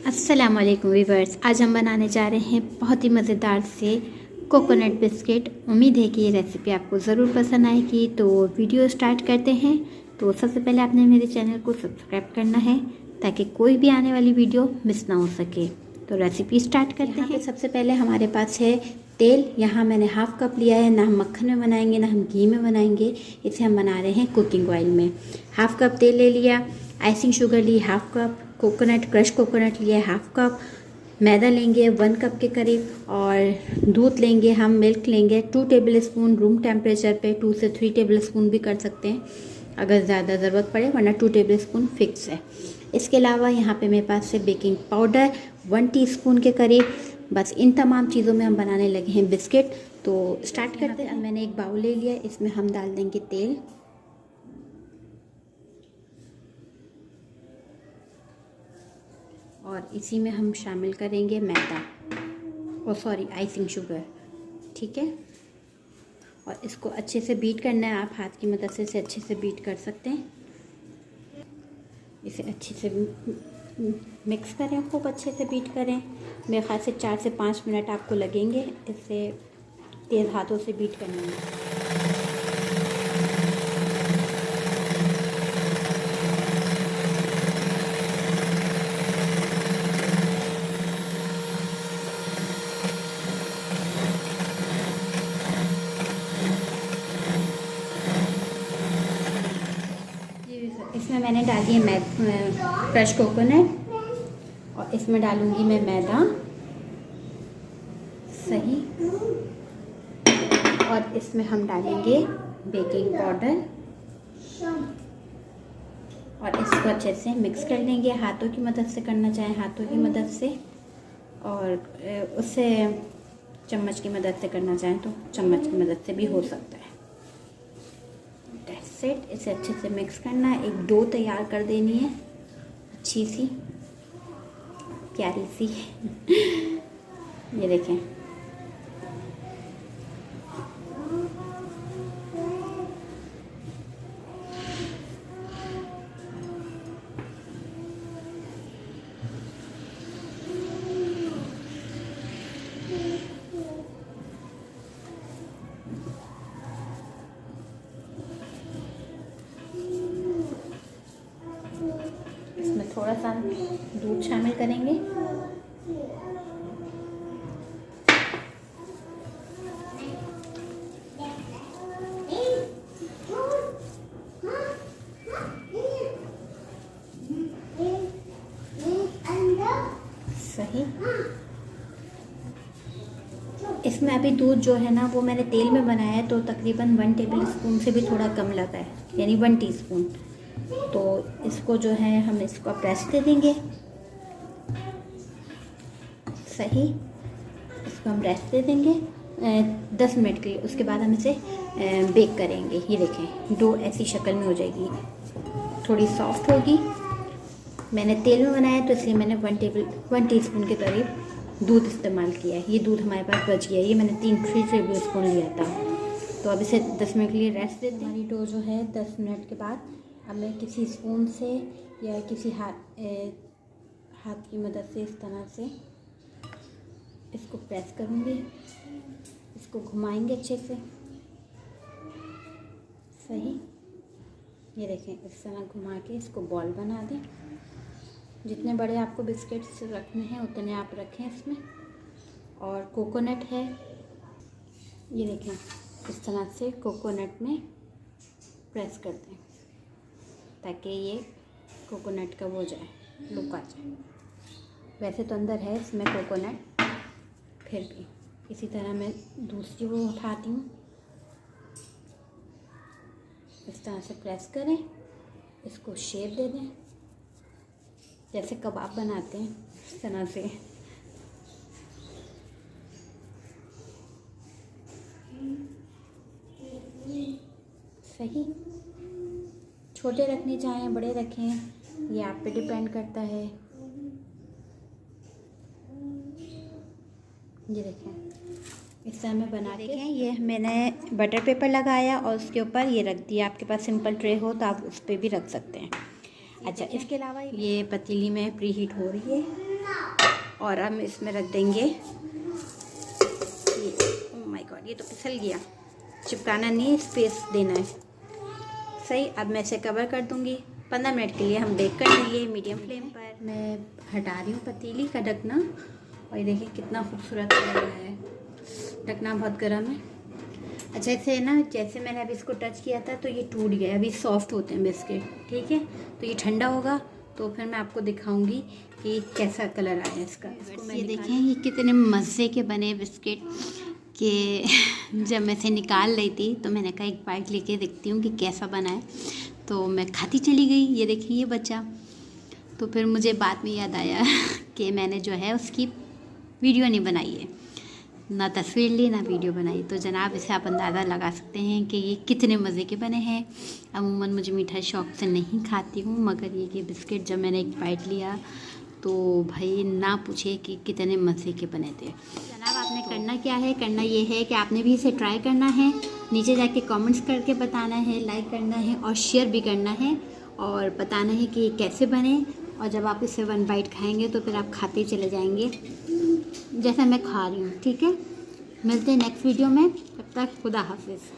अस्सलाम वालेकुम वीवर्स। आज हम बनाने जा रहे हैं बहुत ही मज़ेदार से कोकोनट बिस्किट। उम्मीद है कि ये रेसिपी आपको ज़रूर पसंद आएगी। तो वीडियो स्टार्ट करते हैं। तो सबसे पहले आपने मेरे चैनल को सब्सक्राइब करना है ताकि कोई भी आने वाली वीडियो मिस ना हो सके। तो रेसिपी स्टार्ट करते हैं। सबसे पहले हमारे पास है तेल। यहाँ मैंने हाफ़ कप लिया है। ना हम मक्खन में बनाएंगे ना हम घी में बनाएंगे, इसे हम बना रहे हैं कुकिंग ऑयल में। हाफ़ कप तेल ले लिया, आइसिंग शुगर ली half cup, coconut crush coconut लिया है हाफ़ कप, मैदा लेंगे 1 कप के करीब, और दूध लेंगे हम, मिल्क लेंगे 2 टेबल स्पून रूम टेम्परेचर पे। 2 से 3 टेबल स्पून भी कर सकते हैं अगर ज़्यादा ज़रूरत पड़े, वरना 2 टेबल स्पून फिक्स है। इसके अलावा यहाँ पे मेरे पास है बेकिंग पाउडर 1 टीस्पून के करीब। बस इन तमाम चीज़ों में हम बनाने लगे हैं बिस्किट। तो स्टार्ट करते हैं। मैंने एक बाउल ले लिया, इसमें हम डाल देंगे तेल, और इसी में हम शामिल करेंगे मैदा आइसिंग शुगर। ठीक है, और इसको अच्छे से बीट करना है। आप हाथ की मदद से इसे अच्छे से बीट कर सकते हैं। इसे अच्छे से मिक्स करें, खूब अच्छे से बीट करें। मेरे ख्याल से 4 से 5 मिनट आपको लगेंगे इसे तेज़ हाथों से बीट करने में। इसमें मैंने डाली है क्रश कोकोनट, और इसमें डालूंगी मैं मैदा। सही, और इसमें हम डालेंगे बेकिंग पाउडर, और इसको अच्छे से मिक्स कर लेंगे। हाथों की मदद से करना चाहें हाथों की मदद से, और उससे चम्मच की मदद से करना चाहें तो चम्मच की मदद से भी हो सकता है। सेट, इसे अच्छे से मिक्स करना है। एक डो तैयार कर देनी है, अच्छी सी प्यारी सी। ये देखें, इसमें थोड़ा सा दूध शामिल करेंगे। सही, इसमें अभी दूध जो है ना वो मैंने तेल में बनाया है, तो तकरीबन 1 टेबल स्पून से भी थोड़ा कम लगा है, यानी 1 टीस्पून। तो इसको जो है हम इसको प्रेस दे देंगे। सही, इसको हम रेस्ट दे देंगे 10 मिनट के लिए। उसके बाद हम इसे बेक करेंगे। ये देखें, डो ऐसी शक्ल में हो जाएगी, थोड़ी सॉफ्ट होगी। मैंने तेल में बनाया तो इसलिए मैंने 1 टीस्पून के करीब दूध इस्तेमाल किया है। ये दूध हमारे पास बच गया है, ये मैंने 3 टेबल स्पून लिया था। तो अब इसे 10 मिनट के लिए रेस्ट देते हैं। हमारी डो जो है 10 मिनट के बाद अब मैं किसी स्पून से या किसी हाथ की मदद से इस तरह से इसको प्रेस करूँगी। इसको घुमाएंगे अच्छे से। सही, ये देखें, इस तरह घुमा के इसको बॉल बना दें। जितने बड़े आपको बिस्किट्स रखने हैं उतने आप रखें इसमें। और कोकोनट है, ये देखें, इस तरह से कोकोनट में प्रेस कर दें ताकि ये कोकोनट का वो जाए, लुक आ जाए। वैसे तो अंदर है इसमें कोकोनट, फिर भी इसी तरह मैं दूसरी वो उठाती हूँ। इस तरह से प्रेस करें, इसको शेप दे दें जैसे कबाब बनाते हैं, इस तरह से। सही, छोटे रखने चाहें बड़े रखें, ये आप पे डिपेंड करता है। ये देखें, इस तरह मैं बना के, ये मैंने बटर पेपर लगाया और उसके ऊपर ये रख दिया। आपके पास सिंपल ट्रे हो तो आप उस पर भी रख सकते हैं। अच्छा, इसके अलावा ये पतीली में प्री हीट हो रही है और हम इसमें रख देंगे ये। ओह माय गॉड, ये तो फिसल गया। चिपकाना नहीं है, स्पेस देना है। सही, अब मैं इसे कवर कर दूंगी। 15 मिनट के लिए हम बेक कर देंगे मीडियम फ्लेम पर। मैं हटा रही हूँ पतीली का ढकना और ये देखिए कितना खूबसूरत लग रहा है। ढकना बहुत गर्म है। अच्छा, इसे ना जैसे मैंने अभी इसको टच किया था तो ये टूट गया। अभी सॉफ्ट होते हैं बिस्किट, ठीक है। तो ये ठंडा होगा तो फिर मैं आपको दिखाऊंगी कि कैसा कलर आया इसका। इसको ये देखें, ये कितने मज़े के बने बिस्किट कि जब मैं इसे निकाल रही थी तो मैंने कहा एक बाइट लेके देखती हूँ कि कैसा बना है। तो मैं खाती चली गई, ये देखिए ये बच्चा। तो फिर मुझे बाद में याद आया कि मैंने जो है उसकी वीडियो नहीं बनाई है, ना तस्वीर ली ना वीडियो बनाई। तो जनाब इसे आप अंदाज़ा लगा सकते हैं कि ये कितने मज़े के बने हैं। अमूमन मुझे मीठा शौक़ से नहीं खाती हूँ, मगर ये कि बिस्किट जब मैंने एक बाइट लिया तो भाई ना पूछे कि कितने मज़े के बने थे। जनाब आपने करना क्या है, करना ये है कि आपने भी इसे ट्राई करना है, नीचे जाके कमेंट्स करके बताना है, लाइक करना है और शेयर भी करना है और बताना है कि कैसे बने। और जब आप इसे 1 बाइट खाएंगे तो फिर आप खाते चले जाएंगे जैसा मैं खा रही हूँ, ठीक है। मिलते हैं नेक्स्ट वीडियो में, तब तक खुदा हाफिज़।